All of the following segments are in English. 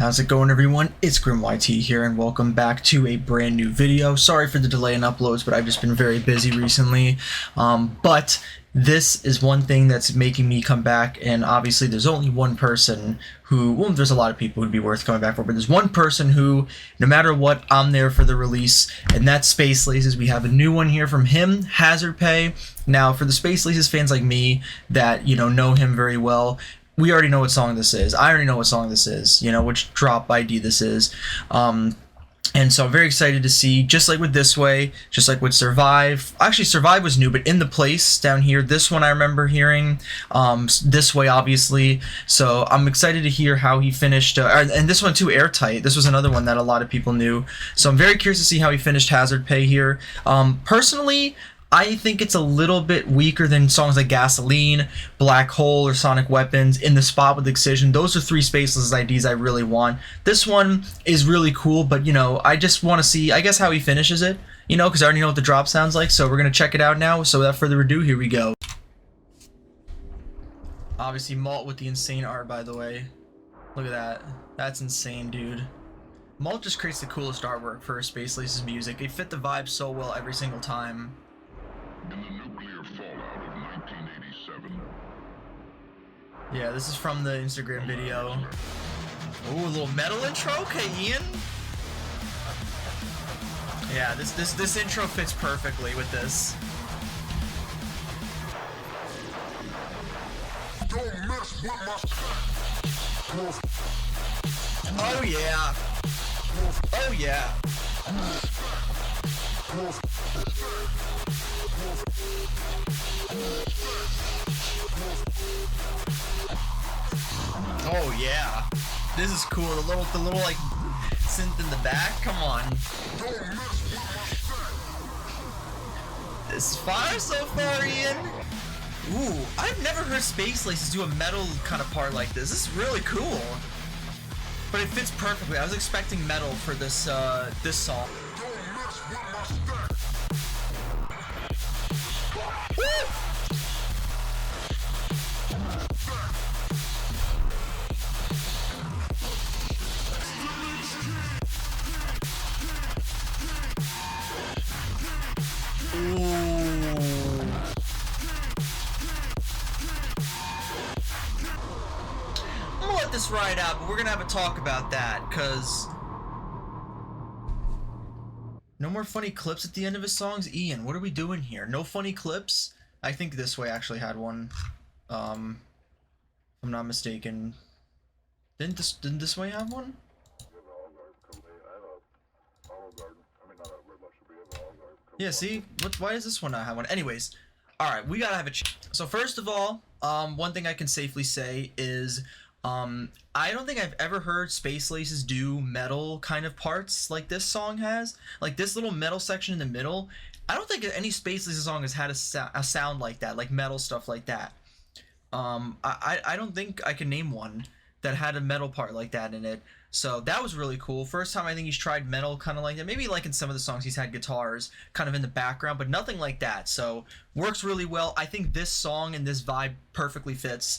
How's it going, everyone? It's GriimYT here, and welcome back to a brand new video. Sorry for the delay in uploads, but I've just been very busy recently. But this is one thing that's making me come back, and obviously there's only one person who, well, there's a lot of people who'd be worth coming back for, but there's one person who, no matter what, I'm there for the release, and that's Space Laces. We have a new one here from him, Hazard Pay. Now, for the Space Laces fans like me that, know him very well, we already know what song this is. I already know what song this is, which drop ID this is. And so I'm very excited to see, just like with This Way, just like with Survive. Actually, Survive was new, but In the Place down here, this one I remember hearing. This Way, obviously. So I'm excited to hear how he finished. And this one too, Airtight. This was another one that a lot of people knew. So I'm very curious to see how he finished Hazard Pay here. Personally, I think it's a little bit weaker than songs like Gasoline, Black Hole, or Sonic Weapons, In the Spot with Excision. Those are three Spaceless IDs I really want. This one is really cool, but, I just want to see, I guess, how he finishes it, because I already know what the drop sounds like, so we're going to check it out now. So without further ado, here we go. Obviously, Malt with the insane art, by the way. Look at that. That's insane, dude. Malt just creates the coolest artwork for Space Laces music. They fit the vibe so well every single time. In the nuclear fallout of 1987. Yeah, this is from the Instagram video. Ooh, a little metal intro? Okay, Ian. Yeah, this intro fits perfectly with this. Don't mess with my... Oh yeah. Oh yeah. Oh yeah, this is cool. The little like synth in the back. Come on. This is fire so far, Ian. Ooh, I've never heard Space Laces do a metal kind of part like this. This is really cool, but it fits perfectly. I was expecting metal for this this song. Woo! I'm gonna let this ride out, but we're gonna have a talk about that, cause no more funny clips at the end of his songs. Ian, what are we doing here? No funny clips? I think This Way actually had one. If I'm not mistaken. Didn't This Way have one? Yeah, see? Why does this one not have one? Anyways, alright, we gotta have a so first of all, one thing I can safely say is, I don't think I've ever heard Space Laces do metal kind of parts like this song has. Like this little metal section in the middle, I don't think any Space Laces song has had a sound like that, like metal stuff like that. I don't think I can name one that had a metal part like that in it. So that was really cool. First time I think he's tried metal kind of like that. Maybe like in some of the songs he's had guitars kind of in the background, but nothing like that. So works really well. I think this song and this vibe perfectly fits.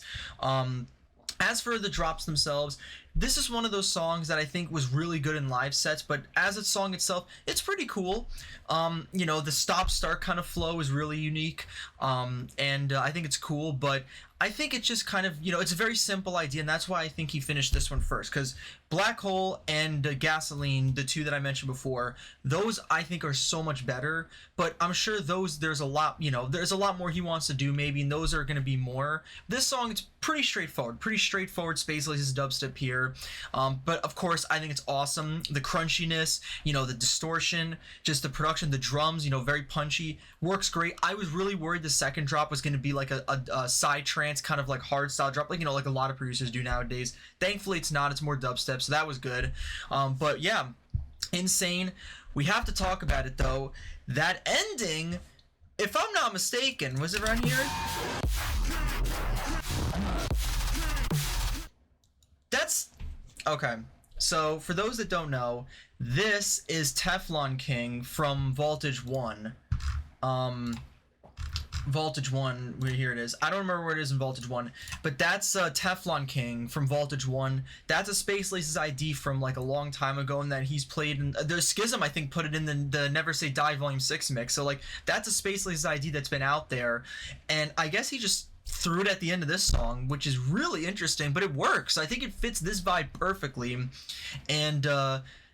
As for the drops themselves, this is one of those songs that I think was really good in live sets, but as a song itself, it's pretty cool. The stop-start kind of flow is really unique, and I think it's cool, but I think it's just kind of, it's a very simple idea, and that's why I think he finished this one first, because Black Hole and Gasoline, the two that I mentioned before, those I think are so much better, but I'm sure there's a lot more he wants to do maybe, and those are going to be more. This song, it's pretty straightforward Space Laces dubstep here, but of course I think it's awesome. The crunchiness, the distortion, just the production, the drums, very punchy, works great. I was really worried the second drop was going to be like a side trance kind of like hard style drop, like like a lot of producers do nowadays. Thankfully it's not, it's more dubstep, so that was good. But yeah, insane. We have to talk about it though. That ending, if I'm not mistaken, was it around here? That's okay. So for those that don't know, this is Teflon King from Voltage 1. Voltage 1, here it is. I don't remember where it is in Voltage 1, but that's Teflon King from Voltage 1. That's a Space Laces ID from like a long time ago, and that he's played in the Schism, I think, put it in the Never Say Die Volume 6 mix. So like that's a Space Laces ID that's been out there, and I guess he just threw it at the end of this song, which is really interesting, but it works. I think it fits this vibe perfectly, and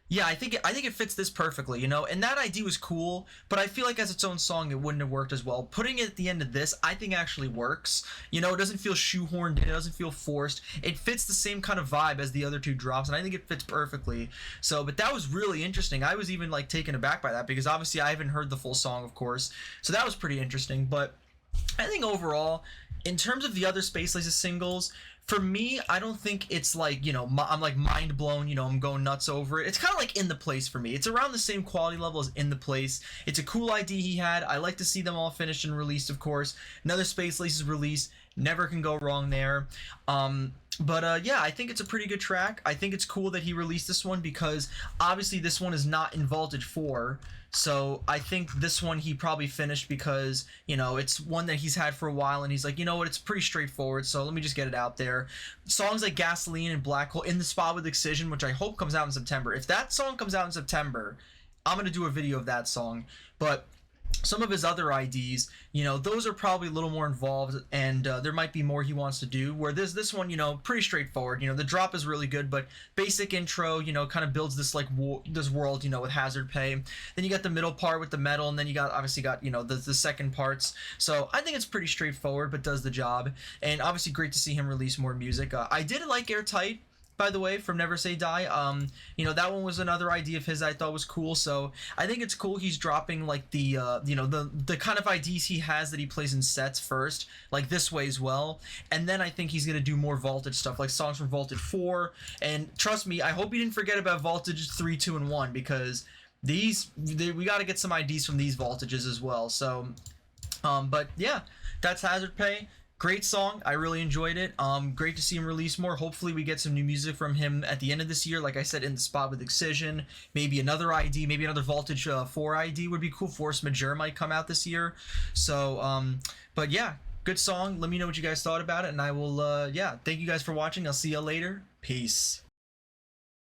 yeah, I think it fits this perfectly, you know. And that ID was cool, but I feel like as its own song, it wouldn't have worked as well. Putting it at the end of this, I think actually works. You know, it doesn't feel shoehorned in, it doesn't feel forced. It fits the same kind of vibe as the other two drops, and I think it fits perfectly. So, but that was really interesting. I was even like taken aback by that because obviously I haven't heard the full song, of course. So that was pretty interesting. But I think overall, in terms of the other Space Laces singles, for me, I don't think it's like, you know, I'm like mind blown, you know, I'm going nuts over it. It's kind of like In the Place for me. It's around the same quality level as In the Place. It's a cool ID he had. I like to see them all finished and released, of course. Another Space Laces release. Never can go wrong there. But yeah, I think it's a pretty good track. I think it's cool that he released this one because obviously this one is not in Voltage 4. So I think this one he probably finished because, you know, it's one that he's had for a while and he's like, you know what, it's pretty straightforward, so let me just get it out there. Songs like Gasoline and Black Hole, In the Spot with Excision, which I hope comes out in September. If that song comes out in September, I'm going to do a video of that song. But some of his other IDs, you know, those are probably a little more involved, and there might be more he wants to do. Where this one, you know, pretty straightforward. You know, the drop is really good, but basic intro, you know, kind of builds this like this world, you know, with Hazard Pay. Then you got the middle part with the metal, and then you got obviously got, you know, the second parts. So I think it's pretty straightforward, but does the job. And obviously great to see him release more music. I did like Airtight, by the way, from Never Say Die. You know, that one was another idea of his I thought was cool. So I think it's cool he's dropping like the you know, the kind of IDs he has that he plays in sets first, like this way as well. And then I think he's gonna do more Voltage stuff, like songs from Voltage 4. And trust me, I hope you didn't forget about Voltage 3, 2, and 1 because we got to get some IDs from these voltages as well. So, but yeah, that's Hazard Pay. Great song. I really enjoyed it. Great to see him release more. Hopefully we get some new music from him at the end of this year. Like I said, In the Spot with Excision. Maybe another ID. Maybe another Voltage 4 ID would be cool. Force Majeure might come out this year. So, but yeah, good song. Let me know what you guys thought about it. And I will, yeah, thank you guys for watching. I'll see you later. Peace.